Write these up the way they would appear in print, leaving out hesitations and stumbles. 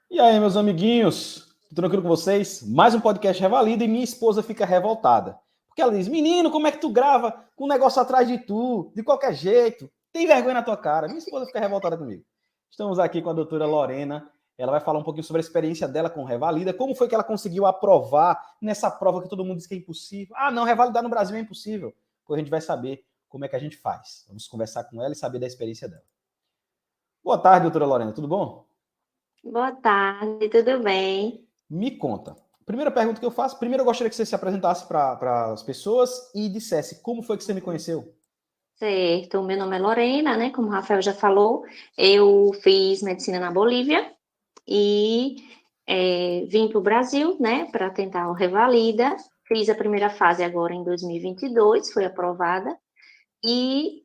E aí, meus amiguinhos, tudo tranquilo com vocês? Mais um podcast Revalida e minha esposa fica revoltada. Porque ela diz, menino, como é que tu grava com um negócio atrás de tu, de qualquer jeito? Tem vergonha na tua cara. Minha esposa fica revoltada comigo. Estamos aqui com a doutora Lorena. Ela vai falar um pouquinho sobre a experiência dela com Revalida, como foi que ela conseguiu aprovar nessa prova que todo mundo diz que é impossível. Ah, não, revalidar no Brasil é impossível. Pois a gente vai saber como é que a gente faz. Vamos conversar com ela e saber da experiência dela. Boa tarde, doutora Lorena, tudo bom? Boa tarde, tudo bem? Me conta. Primeira pergunta que eu faço. Primeiro, eu gostaria que você se apresentasse para as pessoas e dissesse como foi que você me conheceu. Certo, meu nome é Lorena, né? Como o Rafael já falou, eu fiz medicina na Bolívia e vim para o Brasil, né? Para tentar o Revalida. Fiz a primeira fase agora em 2022, foi aprovada. E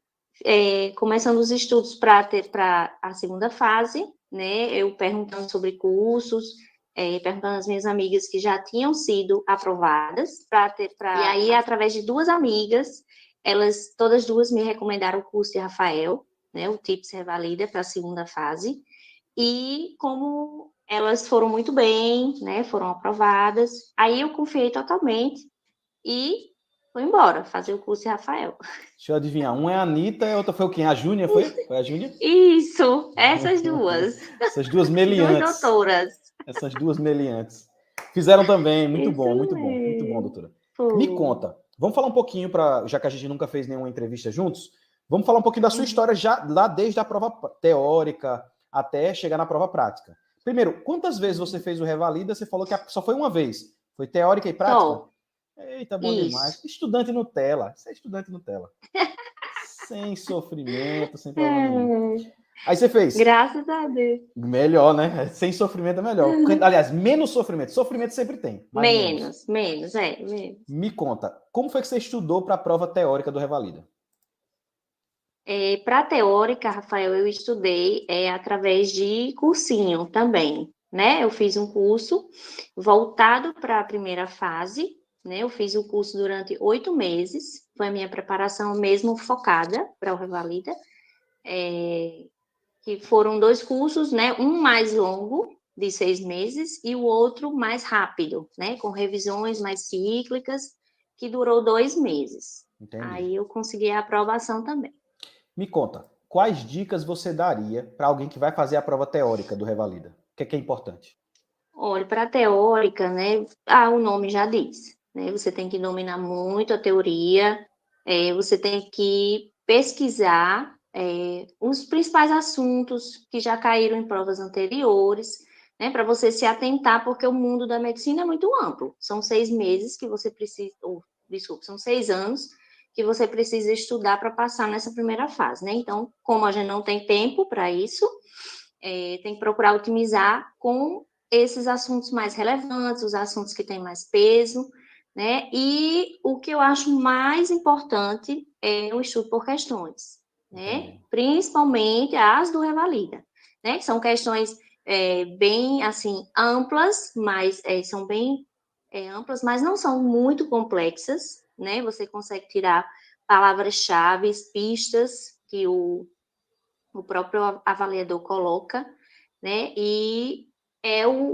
começando os estudos para a segunda fase, né? Eu perguntando sobre cursos, perguntando às minhas amigas que já tinham sido aprovadas, e aí, através de duas amigas, elas todas duas me recomendaram o curso de Rafael, né? O TIPS Revalida para a segunda fase. E como elas foram muito bem, né? Foram aprovadas, aí eu confiei totalmente e fui embora fazer o curso de Rafael. Deixa eu adivinhar. Um é a Anitta e a outra foi o quem? A Júnia, foi? Foi a Júnia? Isso, essas duas. Essas duas Duas meliantes. doutoras. Essas duas meliantes. Fizeram também. Muito Isso bom, muito bom. Muito bom, mesmo. doutora. Me Foi. conta. Vamos falar um pouquinho, já que a gente nunca fez nenhuma entrevista juntos, vamos falar um pouquinho da sua história já lá desde a prova teórica até chegar na prova prática. Primeiro, quantas vezes você fez o Revalida? Você falou que só foi uma vez. Foi teórica e prática? Só. Eita, bom demais. Isso. Estudante Nutella. Você é estudante Nutella. Sem sofrimento, sem problema nenhum. É, Aí você fez. graças a Deus. Melhor, né? Sem sofrimento é melhor. Aliás, menos sofrimento. Sofrimento sempre tem, mas menos. Menos, menos. Me conta, como foi que você estudou para a prova teórica do Revalida? Para a teórica, Rafael, eu estudei através de cursinho também, né? Eu fiz um curso voltado para a primeira fase, né? Eu fiz o curso durante 8 meses, foi a minha preparação mesmo focada para o Revalida, que foram dois cursos, né? Um mais longo, de 6 meses, e o outro mais rápido, né? Com revisões mais cíclicas, que durou 2 meses. Entendi. Aí eu consegui a aprovação também. Me conta, quais dicas você daria para alguém que vai fazer a prova teórica do Revalida? O que é importante? Olha, para a teórica, né? O nome já diz, né? Você tem que dominar muito a teoria, você tem que pesquisar os principais assuntos que já caíram em provas anteriores, né? Para você se atentar, porque o mundo da medicina é muito amplo. São 6 meses que você precisa, ou, desculpa, são 6 anos que você precisa estudar para passar nessa primeira fase, né? Então, como a gente não tem tempo para isso, tem que procurar otimizar com esses assuntos mais relevantes, os assuntos que têm mais peso, né? E o que eu acho mais importante é o estudo por questões, né? Entendi. Principalmente as do Revalida, né? São questões bem, assim, amplas, mas são bem amplas, mas não são muito complexas, né? Você consegue tirar palavras-chave, pistas que o próprio avaliador coloca, né? E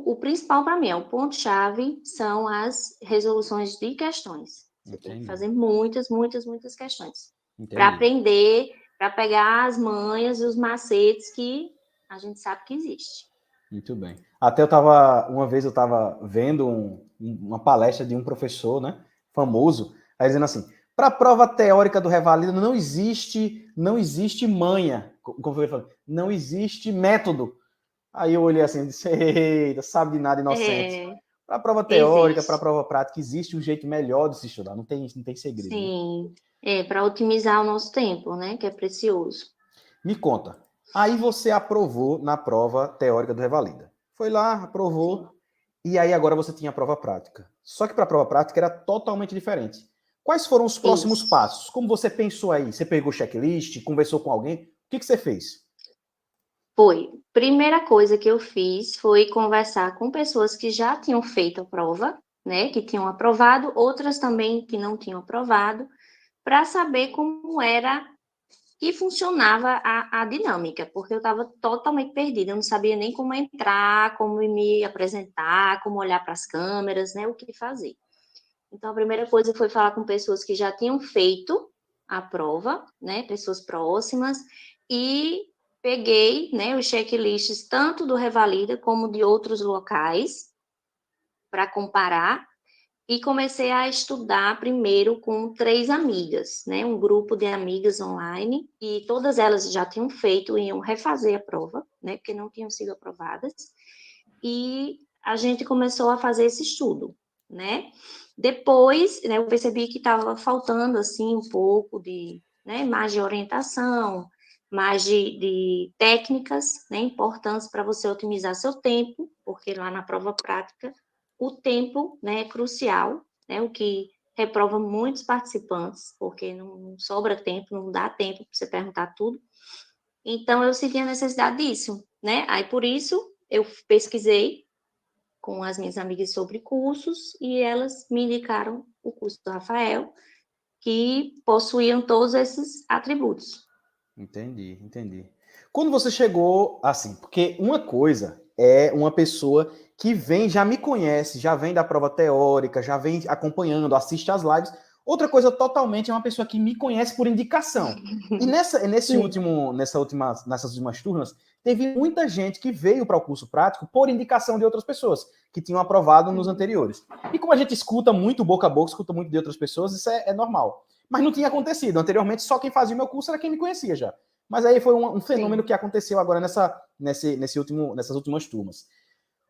o principal para mim, o ponto-chave são as resoluções de questões. Você tem que Entendi. fazer muitas, muitas, muitas questões para Entendi. aprender, para pegar as manhas e os macetes que a gente sabe que existe. Muito bem. Uma vez eu estava vendo uma palestra de um professor, né, famoso, aí dizendo assim, para a prova teórica do Revalida não existe manha, como foi ele falou, não existe método. Aí eu olhei assim e disse, eita, sabe de nada, inocente. É, Para a prova teórica, para a existe, prova prática, existe um jeito melhor de se estudar, não tem segredo, né? sim. Para otimizar o nosso tempo, né? Que é precioso. Me conta, aí você aprovou na prova teórica do Revalida. Foi lá, Sim. aprovou, e aí agora você tinha a prova prática. Só que para a prova prática era totalmente diferente. Quais foram os próximos Isso. passos? Como você pensou aí? Você pegou checklist, conversou com alguém? O que você fez? Foi. Primeira coisa que eu fiz foi conversar com pessoas que já tinham feito a prova, né, que tinham aprovado, outras também que não tinham aprovado, para saber como era que funcionava a dinâmica, porque eu estava totalmente perdida, eu não sabia nem como entrar, como me apresentar, como olhar para as câmeras, né, o que fazer. Então, a primeira coisa foi falar com pessoas que já tinham feito a prova, né, pessoas próximas, e peguei, né, os checklists tanto do Revalida como de outros locais para comparar e comecei a estudar primeiro com 3 amigas, né, um grupo de amigas online, e todas elas já tinham feito, iam refazer a prova, né, porque não tinham sido aprovadas, e a gente começou a fazer esse estudo, né. Depois, né, eu percebi que estava faltando, assim, um pouco de, né, mais de orientação, mais de técnicas, né, importantes para você otimizar seu tempo, porque lá na prova prática o tempo, né, é crucial, né, o que reprova muitos participantes, porque não sobra tempo, não dá tempo para você perguntar tudo. Então, eu senti a necessidade disso, né? Aí, por isso, eu pesquisei com as minhas amigas sobre cursos e elas me indicaram o curso do Rafael, que possuíam todos esses atributos. Entendi. Quando você chegou, assim, porque uma coisa é uma pessoa que vem, já me conhece, já vem da prova teórica, já vem acompanhando, assiste às lives. Outra coisa totalmente é uma pessoa que me conhece por indicação. E nessas últimas turmas, teve muita gente que veio para o curso prático por indicação de outras pessoas que tinham aprovado nos anteriores. E como a gente escuta muito boca a boca, escuta muito de outras pessoas, isso é normal. Mas não tinha acontecido. Anteriormente, só quem fazia o meu curso era quem me conhecia já. Mas aí foi um fenômeno que aconteceu agora nessas últimas turmas.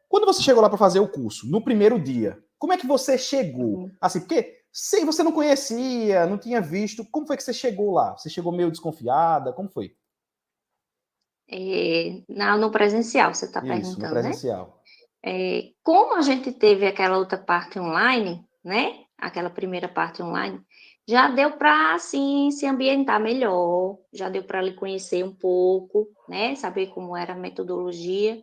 Quando você chegou lá para fazer o curso, no primeiro dia, como é que você chegou? Assim, porque se você não conhecia, não tinha visto, como foi que você chegou lá? Você chegou meio desconfiada? Como foi? No presencial, você está Isso, no perguntando, né? presencial. Como a gente teve aquela outra parte online, né? Aquela primeira parte online, já deu para, assim, se ambientar melhor, já deu para lhe conhecer um pouco, né? Saber como era a metodologia.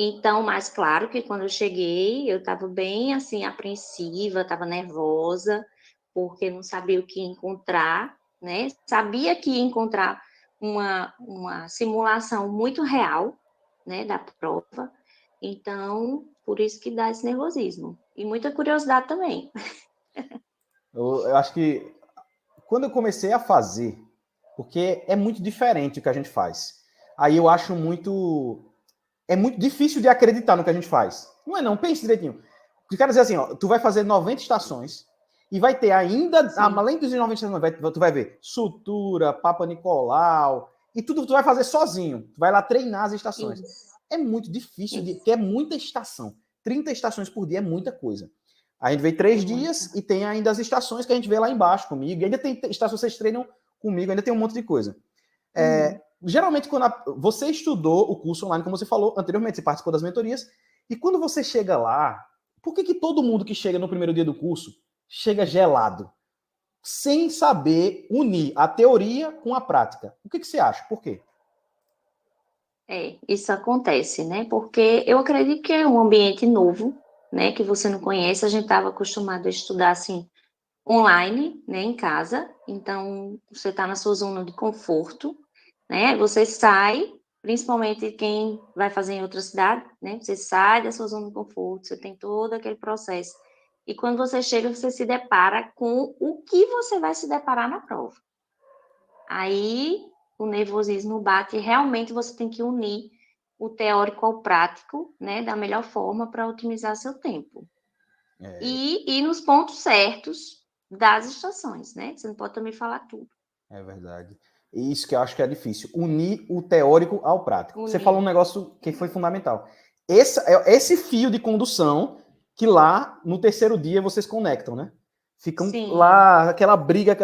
Então, mas claro que quando eu cheguei, eu estava bem, assim, apreensiva, estava nervosa, porque não sabia o que encontrar, né? Sabia que ia encontrar uma simulação muito real, né, da prova. Então, por isso que dá esse nervosismo. E muita curiosidade também. Eu acho que quando eu comecei a fazer, porque é muito diferente o que a gente faz. Aí eu acho é muito difícil de acreditar no que a gente faz. Não é não, pense direitinho. Os caras dizem assim, ó, tu vai fazer 90 estações e vai ter ainda, além dos 90 estações, tu vai ver sutura, Papa Nicolau, e tudo tu vai fazer sozinho. Tu vai lá treinar as estações. Isso, É muito difícil, isso. porque é muita estação. 30 estações por dia é muita coisa. A gente vê É 3 dias muita. e tem ainda as estações que a gente vê lá embaixo comigo. E ainda tem estações que vocês treinam comigo, ainda tem um monte de coisa. Geralmente, quando você estudou o curso online, como você falou anteriormente, você participou das mentorias, e quando você chega lá, por que todo mundo que chega no primeiro dia do curso chega gelado, sem saber unir a teoria com a prática? O que você acha? Por quê? Isso acontece, né? Porque eu acredito que é um ambiente novo, né? Que você não conhece. A gente estava acostumado a estudar assim online, né? Em casa. Então você está na sua zona de conforto, né? Você sai, principalmente quem vai fazer em outra cidade, né? Você sai da sua zona de conforto. Você tem todo aquele processo. E quando você chega, você se depara com o que você vai se deparar na prova. Aí o nervosismo bate e realmente você tem que unir o teórico ao prático, né, da melhor forma para otimizar seu tempo. E ir nos pontos certos das estações, né? Você não pode também falar tudo. É verdade. E isso que eu acho que é difícil, unir o teórico ao prático. Você falou um negócio que foi fundamental. Esse fio de condução que lá no terceiro dia vocês conectam, né? Ficam Sim, lá, aquela briga,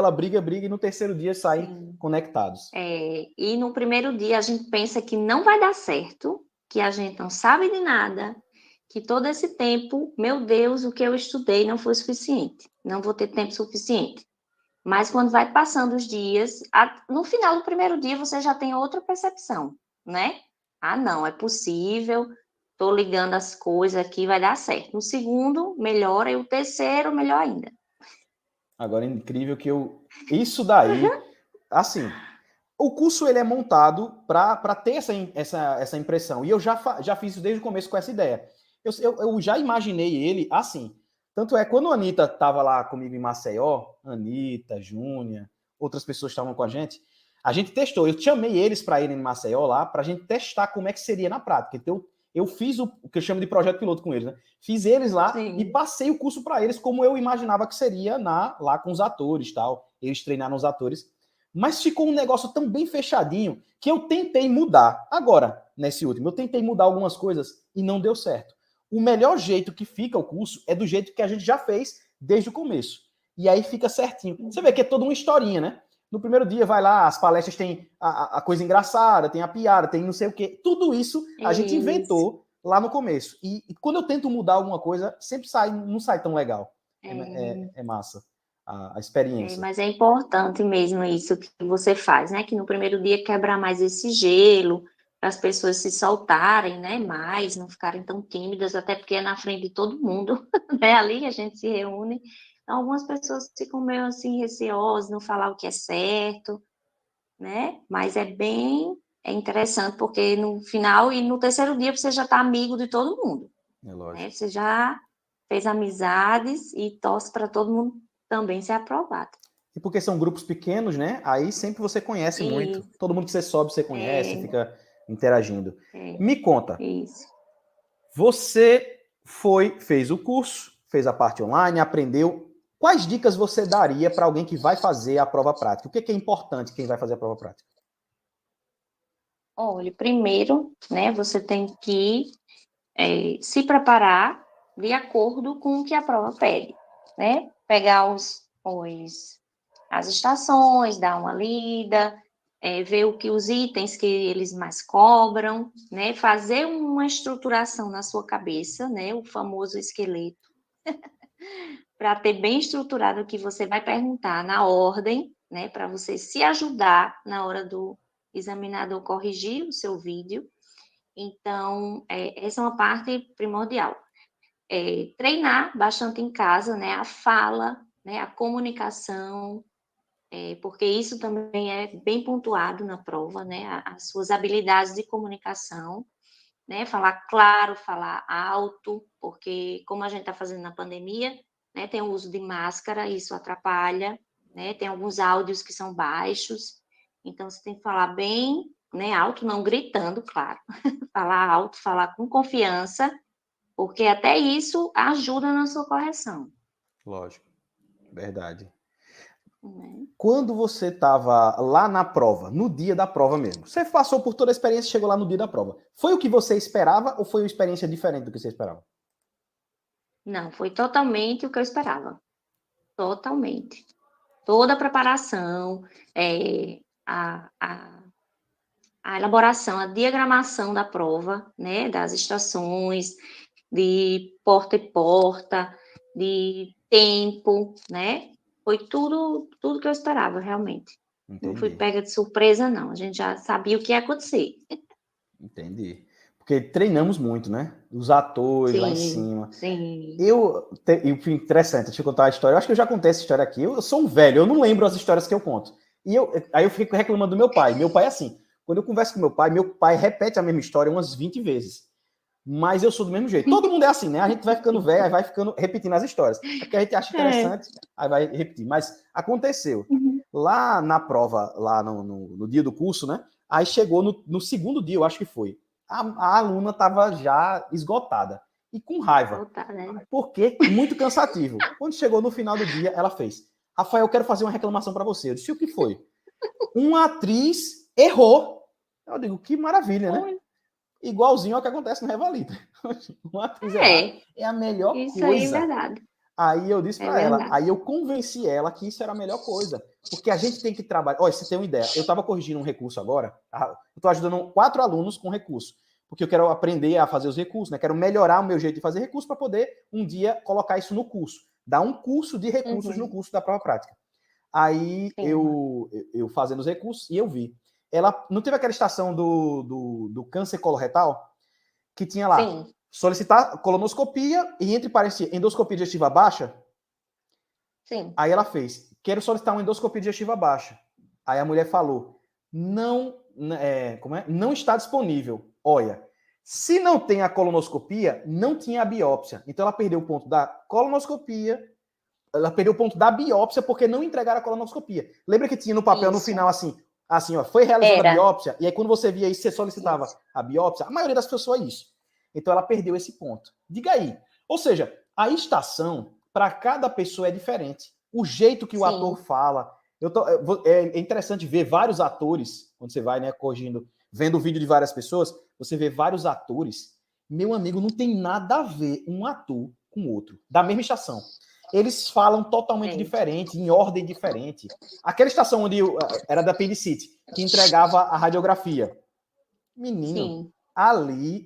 e no terceiro dia saem sim. conectados. E no primeiro dia a gente pensa que não vai dar certo, que a gente não sabe de nada, que todo esse tempo, meu Deus, o que eu estudei não foi suficiente, não vou ter tempo suficiente. Mas quando vai passando os dias, no final do primeiro dia você já tem outra percepção, né? Ah, não, é possível, estou ligando as coisas aqui, vai dar certo. No segundo, melhora, e o terceiro, melhor ainda. Agora é incrível que isso daí, assim, O curso ele é montado para ter essa impressão. E eu já fiz isso desde o começo com essa ideia. Eu já imaginei ele assim. Tanto é, quando a Anitta estava lá comigo em Maceió, Anitta, Júnia, outras pessoas estavam com a gente testou. Eu chamei eles para irem em Maceió lá, para a gente testar como é que seria na prática. Então, eu fiz o que eu chamo de projeto piloto com eles, né? Fiz eles lá Sim. e passei o curso para eles como eu imaginava que seria lá com os atores, tal. Eles treinaram os atores. Mas ficou um negócio tão bem fechadinho que eu tentei mudar. Agora, nesse último, eu tentei mudar algumas coisas e não deu certo. O melhor jeito que fica o curso é do jeito que a gente já fez desde o começo. E aí fica certinho. Você vê que é toda uma historinha, né? No primeiro dia vai lá, as palestras têm a coisa engraçada, tem a piada, tem não sei o quê. Tudo isso a gente inventou lá no começo. E quando eu tento mudar alguma coisa, sempre não sai tão legal. É massa a experiência. Mas é importante mesmo isso que você faz, né? Que no primeiro dia quebrar mais esse gelo, para as pessoas se soltarem, né? Mais, não ficarem tão tímidas, até porque é na frente de todo mundo, né? Ali a gente se reúne. Então, algumas pessoas ficam meio assim receosas, não falar o que é certo, né? Mas é interessante, porque no final e no terceiro dia você já está amigo de todo mundo. É lógico. Né? Você já fez amizades e torce para todo mundo também ser aprovado. E porque são grupos pequenos, né? Aí sempre você conhece muito. Todo mundo que você sobe, você conhece, fica interagindo. Me conta. Isso. Você fez o curso, fez a parte online, aprendeu. Quais dicas você daria para alguém que vai fazer a prova prática? O que é importante quem vai fazer a prova prática? Olha, primeiro, né, você tem que se preparar de acordo com o que a prova pede, né? Pegar as estações, dar uma lida, ver os itens que eles mais cobram, né? Fazer uma estruturação na sua cabeça, né? O famoso esqueleto, para ter bem estruturado o que você vai perguntar na ordem, né? Para você se ajudar na hora do examinador corrigir o seu vídeo. Então, essa é uma parte primordial. Treinar bastante em casa, né? A fala, né? A comunicação, porque isso também é bem pontuado na prova, né? As suas habilidades de comunicação, né? Falar claro, falar alto, porque como a gente está fazendo na pandemia, né? Tem o uso de máscara, isso atrapalha, né? Tem alguns áudios que são baixos, então você tem que falar bem, né? Alto, não gritando, claro. Falar alto, falar com confiança, porque até isso ajuda na sua correção. Lógico, verdade. Né? Quando você estava lá na prova, no dia da prova mesmo, você passou por toda a experiência e chegou lá no dia da prova. Foi o que você esperava ou foi uma experiência diferente do que você esperava? Não, foi totalmente o que eu esperava. Totalmente. Toda a preparação, a elaboração, a diagramação da prova, né, das estações, de porta e porta, de tempo, né, foi tudo que eu esperava, realmente. Entendi. Não fui pega de surpresa, não. A gente já sabia o que ia acontecer. Entendi. Porque treinamos muito, né? Os atores lá em cima. Sim. E foi interessante, deixa eu contar a história. Eu acho que eu já contei essa história aqui. Eu sou um velho, eu não lembro as histórias que eu conto. Aí eu fico reclamando do meu pai. Meu pai é assim. Quando eu converso com meu pai repete a mesma história umas 20 vezes. Mas eu sou do mesmo jeito. Todo mundo é assim, né? A gente vai ficando velho, aí vai ficando repetindo as histórias. É porque a gente acha interessante, aí vai repetir. Mas aconteceu. Lá na prova, lá no dia do curso, né? Aí chegou no segundo dia, eu acho que foi. A aluna estava já esgotada e com raiva. Porque muito cansativo. Quando chegou no final do dia, ela fez: Rafael, eu quero fazer uma reclamação para você. Eu disse: o que foi? Uma atriz errou. Eu digo: que maravilha, né? Igualzinho ao que acontece no Revalida. Uma atriz errada é a melhor isso coisa. Isso aí é verdade. Aí eu disse para ela, aí eu convenci ela que isso era a melhor coisa. Porque a gente tem que trabalhar. Olha, você tem uma ideia. Eu estava corrigindo um recurso agora. Eu estou ajudando 4 alunos com recurso. Porque eu quero aprender a fazer os recursos, né? Quero melhorar o meu jeito de fazer recurso para poder um dia colocar isso no curso. Dar um curso de recursos no curso da prova prática. Aí eu fazendo os recursos e eu vi. Ela não teve aquela estação do câncer coloretal? Que tinha lá. Sim. Solicitar colonoscopia e entre parênteses, endoscopia digestiva baixa. Sim. Aí ela fez: quero solicitar uma endoscopia digestiva baixa. Aí a mulher falou: não está disponível. Olha, se não tem a colonoscopia, não tinha a biópsia. Então ela perdeu o ponto da colonoscopia, ela perdeu o ponto da biópsia porque não entregaram a colonoscopia. Lembra que tinha no papel no Isso. final assim, ó, foi realizada a Era. biópsia, e aí quando você via isso, você solicitava Isso. a biópsia. A maioria das pessoas é isso. Então ela perdeu esse ponto. Diga aí. Ou seja, a estação, para cada pessoa é diferente. O jeito que o ator Sim. fala. É interessante ver vários atores, quando você vai, né, corrigindo, vendo o vídeo de várias pessoas, você vê vários atores. Meu amigo, não tem nada a ver um ator com o outro, da mesma estação. Eles falam totalmente diferente, em ordem diferente. Aquela estação onde era da apendicite, que entregava a radiografia. Menino, Sim. ali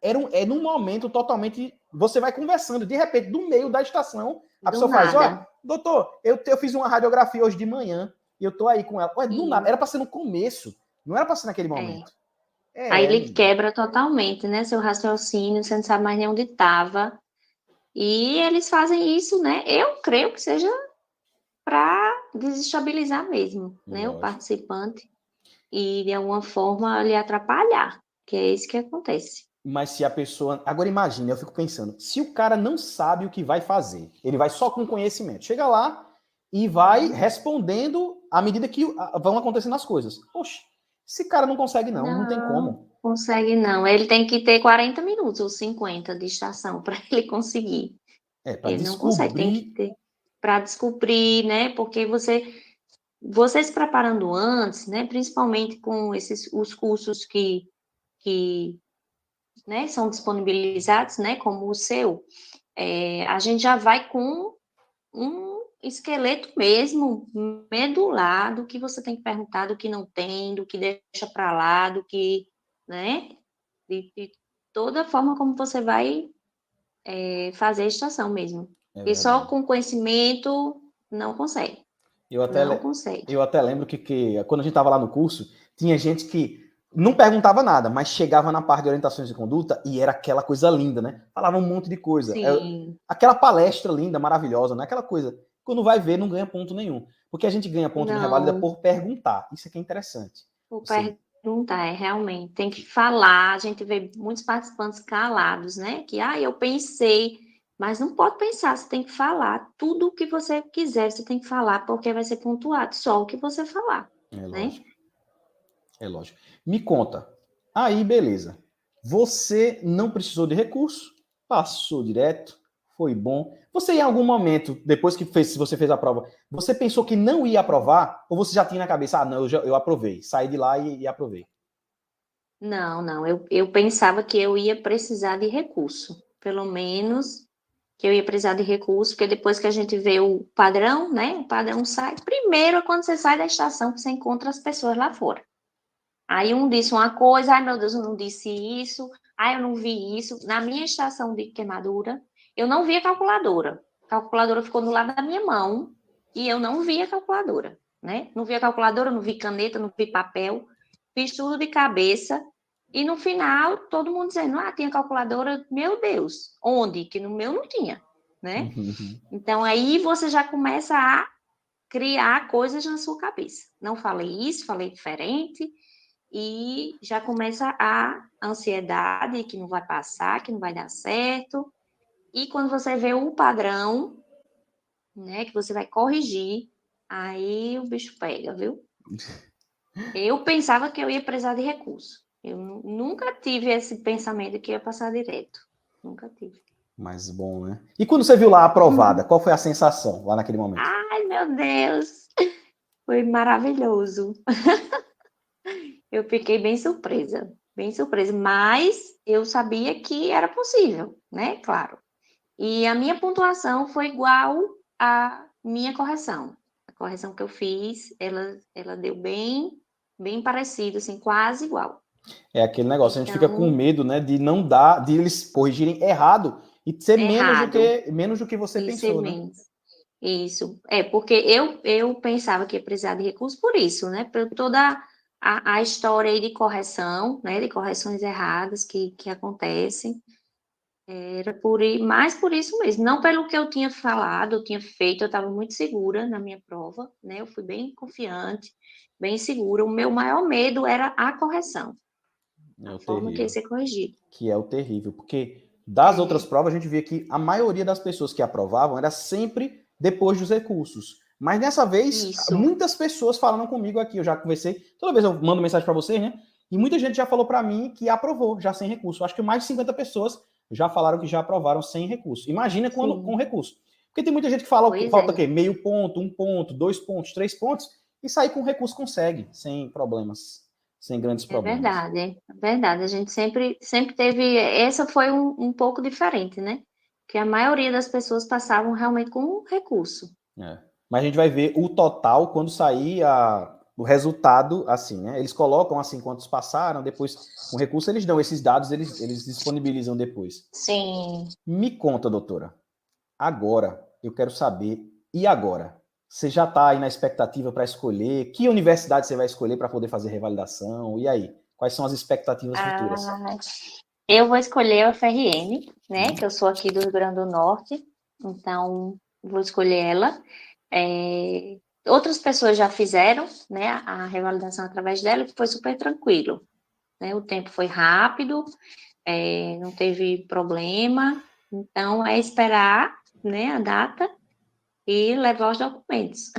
era num momento totalmente. Você vai conversando, de repente, do meio da estação, a Do pessoa faz: nada. Ó, doutor, eu fiz uma radiografia hoje de manhã e eu tô aí com ela. Ué, do nada, era para ser no começo, não era para ser naquele momento. Aí ele Menino. quebra totalmente, né? Seu raciocínio, você não sabe mais nem onde estava. E eles fazem isso, né? Eu creio que seja para desestabilizar mesmo, né? O Lógico. participante e de alguma forma lhe atrapalhar, que é isso que acontece. Mas se a pessoa. Agora imagine, eu fico pensando, se o cara não sabe o que vai fazer, ele vai só com conhecimento. Chega lá e vai respondendo à medida que vão acontecendo as coisas. Poxa, esse cara não consegue, não tem Não como. consegue, não. Ele tem que ter 40 minutos ou 50 de estação para ele conseguir. Para Ele não consegue, tem que descobrir. ter para descobrir, né? Porque você se preparando antes, né? Principalmente com os cursos que né, são disponibilizados, né? Como o seu, a gente já vai com um esqueleto mesmo, medular, do que você tem que perguntar, do que não tem, do que deixa para lá, do que, né? De toda forma como você vai fazer a estação mesmo. É E só verdade. com conhecimento não consegue. Eu até, Não le- consegue. eu até lembro que quando a gente estava lá no curso, tinha gente que não perguntava nada, mas chegava na parte de orientações de conduta e era aquela coisa linda, né? Falava um monte de coisa. Sim. Aquela palestra linda, maravilhosa, né? Aquela coisa. Quando vai ver, não ganha ponto nenhum. Porque a gente ganha ponto no Revalida Não, por perguntar. Isso aqui é interessante. vou Você, perguntar, realmente, tem que falar, a gente vê muitos participantes calados, né? Que, eu pensei, mas não pode pensar, você tem que falar tudo o que você quiser, você tem que falar, porque vai ser pontuado, só o que você falar, é né? lógico. É lógico. Me conta. Aí, beleza. Você não precisou de recurso, passou direto, foi bom. Você, em algum momento, depois que você fez a prova, você pensou que não ia aprovar? Ou você já tinha na cabeça, não, eu aprovei, saí de lá e aprovei? Não, eu pensava que eu ia precisar de recurso, pelo menos que eu ia precisar de recurso, porque depois que a gente vê o padrão, né? O padrão sai. Primeiro é quando você sai da estação, que você encontra as pessoas lá fora. Aí um disse uma coisa, ai meu Deus, eu não disse isso, ai eu não vi isso. Na minha estação de queimadura, eu não vi a calculadora. A calculadora ficou do lado da minha mão e eu não vi a calculadora, né? Não vi a calculadora, não vi caneta, não vi papel, fiz tudo de cabeça. E no final, todo mundo dizendo, tinha calculadora, meu Deus, onde? Que no meu não tinha, né? Então aí você já começa a criar coisas na sua cabeça. Não falei isso, falei diferente, e já começa a ansiedade que não vai passar, que não vai dar certo. E quando você vê o padrão, né, que você vai corrigir, aí o bicho pega, viu? Eu pensava que eu ia precisar de recurso. Eu nunca tive esse pensamento que ia passar direto. Nunca tive. Mas bom, né? E quando você viu lá aprovada, qual foi a sensação lá naquele momento? Ai, meu Deus! Foi maravilhoso. Eu fiquei bem surpresa, mas eu sabia que era possível, né? Claro. E a minha pontuação foi igual à minha correção. A correção que eu fiz, ela deu bem parecido, assim, quase igual. É aquele negócio, a gente fica com Então, medo, né, de não dar, de eles corrigirem errado e ser errado, menos do que você e ser pensou, né? menos. Isso. Porque eu pensava que ia precisar de recurso por isso, né? Por toda a história aí de correção, né? De correções erradas que acontecem. Era mais por isso mesmo, não pelo que eu tinha falado, eu tinha feito, eu estava muito segura na minha prova, né? Eu fui bem confiante, bem segura. O meu maior medo era a correção, É o a forma que ia terrível. ser corrigido. Que é o terrível, porque das outras É, provas a gente via que a maioria das pessoas que aprovavam era sempre depois dos recursos. Mas dessa vez, isso, muitas pessoas falaram comigo aqui, eu já conversei, toda vez eu mando mensagem para vocês, né? E muita gente já falou para mim que aprovou, já sem recurso. Acho que mais de 50 pessoas já falaram que já aprovaram sem recurso. Imagina quando com sim, recurso. Porque tem muita gente que fala, pois falta o é. quê? Meio ponto, um ponto, 2 pontos, 3 pontos, e sair com recurso consegue, sem problemas, sem grandes É problemas. verdade, é verdade. A gente sempre teve. Essa foi um pouco diferente, né? Que a maioria das pessoas passavam realmente com um recurso. É. Mas a gente vai ver o total quando sair o resultado, assim, né? Eles colocam assim quantos passaram, depois, com recurso, eles dão esses dados, eles disponibilizam depois. Sim. Me conta, doutora. Agora, eu quero saber, e agora? Você já está aí na expectativa para escolher? Que universidade você vai escolher para poder fazer revalidação? E aí? Quais são as expectativas futuras? Ah, eu vou escolher a FRN, né? Hum? Que eu sou aqui do Rio Grande do Norte, então vou escolher ela. Outras pessoas já fizeram, né, a revalidação através dela, que foi super tranquilo, né? O tempo foi rápido, não teve problema. Então é esperar, né, a data e levar os documentos.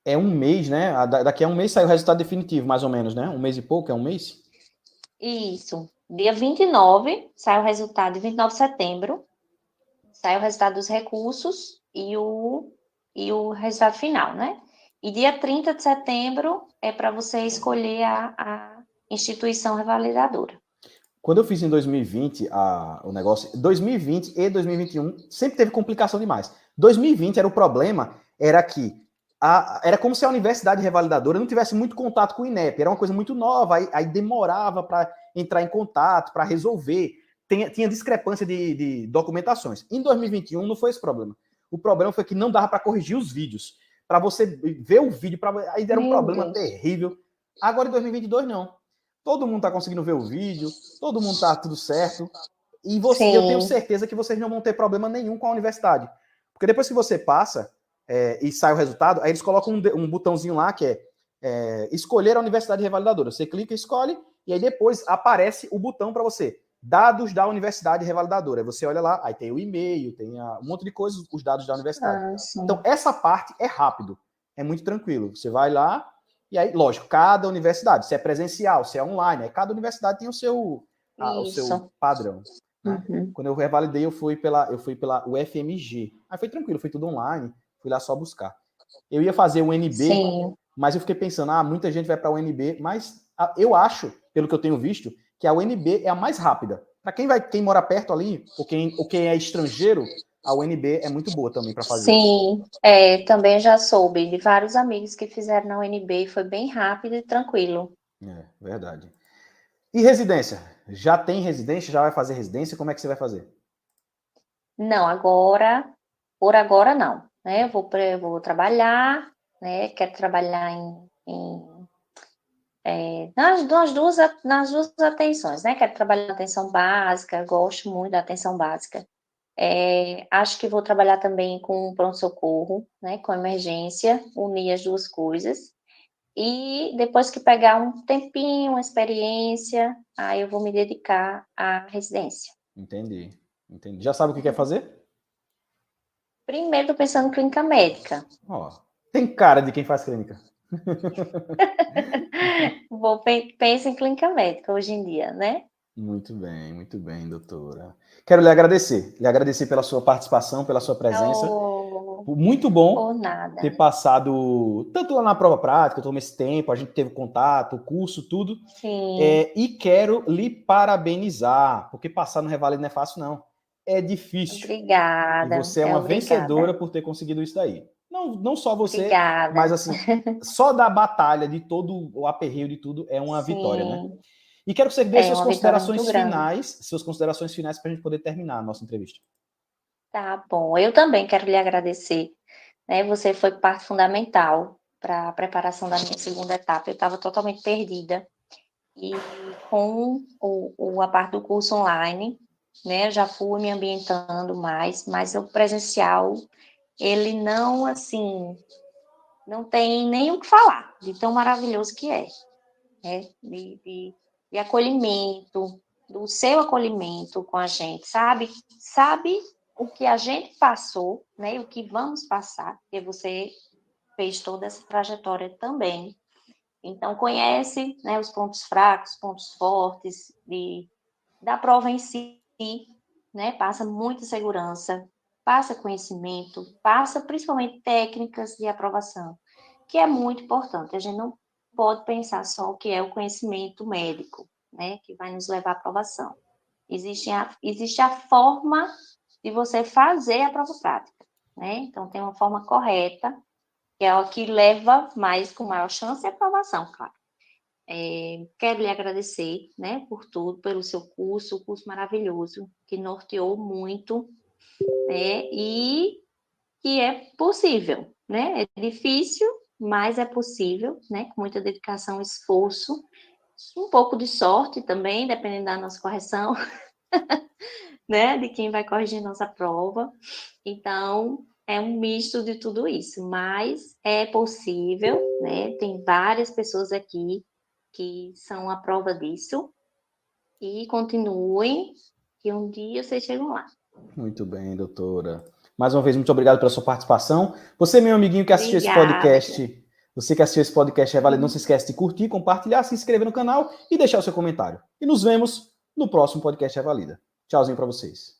É um mês, né? Daqui a um mês sai o resultado definitivo, mais ou menos, né? Um mês e pouco, é um mês? Isso. Dia 29 sai o resultado, 29 de setembro, sai o resultado dos recursos e o resultado final, né? E dia 30 de setembro é para você escolher a instituição revalidadora. Quando eu fiz em 2020 o negócio, 2020 e 2021 sempre teve complicação demais. 2020 era o problema, era que era como se a universidade revalidadora não tivesse muito contato com o INEP, era uma coisa muito nova, aí demorava para entrar em contato, para resolver, tinha discrepância de documentações. Em 2021 não foi esse problema. O problema foi que não dava para corrigir os vídeos. Para você ver o vídeo, aí era um Meu problema Deus. terrível. Agora em 2022 não. Todo mundo está conseguindo ver o vídeo, todo mundo está tudo certo. E eu tenho Sim, certeza que vocês não vão ter problema nenhum com a universidade. Porque depois que você passa e sai o resultado, aí eles colocam um botãozinho lá que é escolher a universidade revalidadora. Você clica, escolhe, e aí depois aparece o botão para você. Dados da universidade revalidadora. Aí você olha lá, aí tem o e-mail, tem um monte de coisas, os dados da universidade. Então, sim. essa parte é rápido, é muito tranquilo. Você vai lá, e aí, lógico, cada universidade, se é presencial, se é online, cada universidade tem o seu Isso. padrão. Né? Uhum. Quando eu revalidei, eu fui pela UFMG. Aí foi tranquilo, foi tudo online, fui lá só buscar. Eu ia fazer o UNB, Sim. mas eu fiquei pensando, muita gente vai para a UNB, mas eu acho, pelo que eu tenho visto, que a UNB é a mais rápida. Para quem mora perto ali, ou quem é estrangeiro, a UNB é muito boa também para fazer. Sim, também já soube de vários amigos que fizeram na UNB e foi bem rápido e tranquilo. É, verdade. E residência? Já tem residência? Já vai fazer residência? Como é que você vai fazer? Não, por agora não, né? Eu vou trabalhar, né? Quero trabalhar nas duas atenções, né? Quero trabalhar na atenção básica, gosto muito da atenção básica. Acho que vou trabalhar também com pronto-socorro, né? Com emergência, unir as duas coisas. E depois que pegar um tempinho, uma experiência, aí eu vou me dedicar à residência. Entendi. Entendi. Já sabe o que quer fazer? Primeiro, estou pensando em clínica médica. Ó, tem cara de quem faz clínica. Penso em clínica médica hoje em dia, né? Muito bem, doutora. Quero lhe agradecer pela sua participação, pela sua presença. Ou, Muito ou bom ter nada. passado tanto lá na prova prática, todo esse tempo, a gente teve contato, o curso, tudo. Sim, E quero lhe parabenizar, porque passar no Revalida não é fácil, não. É difícil. E obrigada. você é uma Obrigada. vencedora por ter conseguido isso daí. Não, não só você, mas Obrigada. assim, só da batalha, de todo o aperreio de tudo, é uma vitória, né? Sim, E quero que você dê é uma vitória muito grande. suas considerações finais para a gente poder terminar a nossa entrevista. Tá bom. Eu também quero lhe agradecer, né? Você foi parte fundamental para a preparação da minha segunda etapa. Eu estava totalmente perdida. E com a parte do curso online, né, eu já fui me ambientando mais, mas o presencial, ele não, assim, não tem nem o que falar de tão maravilhoso que é, né? De acolhimento, do seu acolhimento com a gente, sabe? Sabe o que a gente passou, né? E o que vamos passar, porque você fez toda essa trajetória também. Então, conhece, né, os pontos fracos, pontos fortes da prova em si, né? Passa muita segurança, passa conhecimento, passa principalmente técnicas de aprovação, que é muito importante. A gente não pode pensar só o que é o conhecimento médico, né, que vai nos levar à aprovação. Existe a forma de você fazer a prova prática, né? Então, tem uma forma correta, que é o que leva com maior chance de aprovação, claro. Quero lhe agradecer, né, por tudo, pelo seu curso, maravilhoso, que norteou muito, né, e que é possível, né? É difícil, mas é possível, né? Com muita dedicação, esforço, um pouco de sorte também, dependendo da nossa correção, né? De quem vai corrigir nossa prova. Então, é um misto de tudo isso, mas é possível, né? Tem várias pessoas aqui que são a prova disso, e continuem, que um dia vocês chegam lá. Muito bem, doutora. Mais uma vez, muito obrigado pela sua participação. Você, meu amiguinho que assistiu esse podcast, você que assistiu esse podcast Revalida, não se esquece de curtir, compartilhar, se inscrever no canal e deixar o seu comentário. E nos vemos no próximo podcast Revalida. Tchauzinho para vocês.